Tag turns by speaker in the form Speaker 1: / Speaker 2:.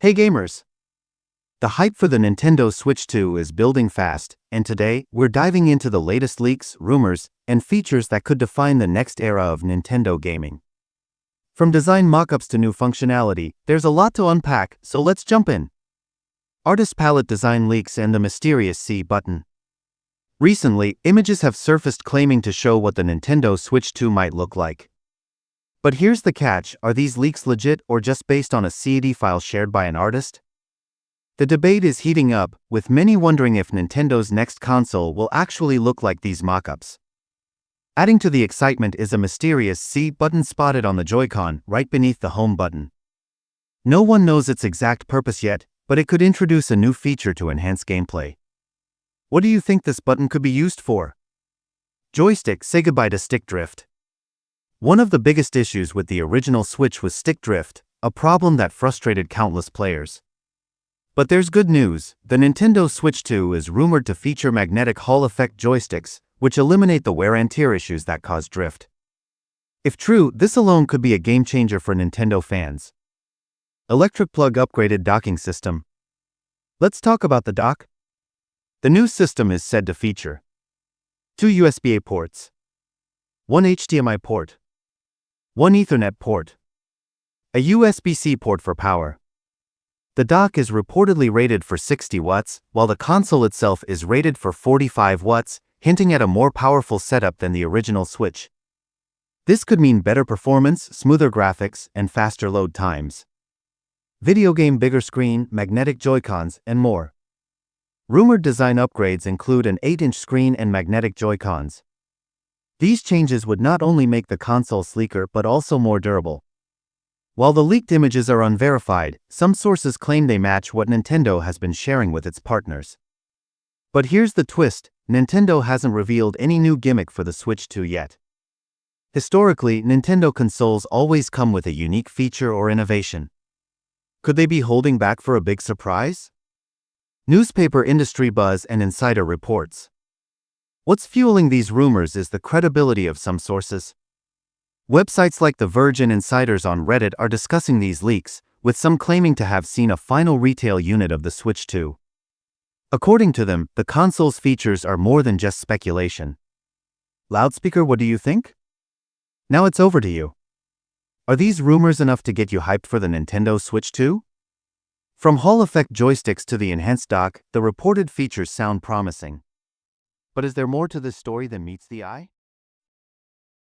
Speaker 1: Hey gamers! The hype for the Nintendo Switch 2 is building fast, and today, we're diving into the latest leaks, rumors, and features that could define the next era of Nintendo gaming. From design mockups to new functionality, there's a lot to unpack, so let's jump in. Artist palette design leaks and the mysterious C button. Recently, images have surfaced claiming to show what the Nintendo Switch 2 might look like. But here's the catch: are these leaks legit or just based on a CAD file shared by an artist? The debate is heating up, with many wondering if Nintendo's next console will actually look like these mockups. Adding to the excitement is a mysterious C button spotted on the Joy-Con, right beneath the home button. No one knows its exact purpose yet, but it could introduce a new feature to enhance gameplay. What do you think this button could be used for? Joystick, say goodbye to stick drift. One of the biggest issues with the original Switch was stick drift, a problem that frustrated countless players. But there's good news: the Nintendo Switch 2 is rumored to feature magnetic Hall effect joysticks, which eliminate the wear and tear issues that cause drift. If true, this alone could be a game changer for Nintendo fans. Electric plug upgraded docking system. Let's talk about the dock. The new system is said to feature 2 USB-A ports, 1 HDMI port, 1 Ethernet port, a USB-C port for power. The dock is reportedly rated for 60 watts, while the console itself is rated for 45 watts, hinting at a more powerful setup than the original Switch. This could mean better performance, smoother graphics, and faster load times. Video game bigger screen, magnetic Joy-Cons, and more. Rumored design upgrades include an 8-inch screen and magnetic Joy-Cons. These changes would not only make the console sleeker but also more durable. While the leaked images are unverified, some sources claim they match what Nintendo has been sharing with its partners. But here's the twist: Nintendo hasn't revealed any new gimmick for the Switch 2 yet. Historically, Nintendo consoles always come with a unique feature or innovation. Could they be holding back for a big surprise? Newspaper industry buzz and insider reports. What's fueling these rumors is the credibility of some sources. Websites like The Verge and insiders on Reddit are discussing these leaks, with some claiming to have seen a final retail unit of the Switch 2. According to them, the console's features are more than just speculation. Loudspeaker, what do you think? Now it's over to you. Are these rumors enough to get you hyped for the Nintendo Switch 2? From Hall effect joysticks to the enhanced dock, the reported features sound promising. But is there more to this story than meets the eye?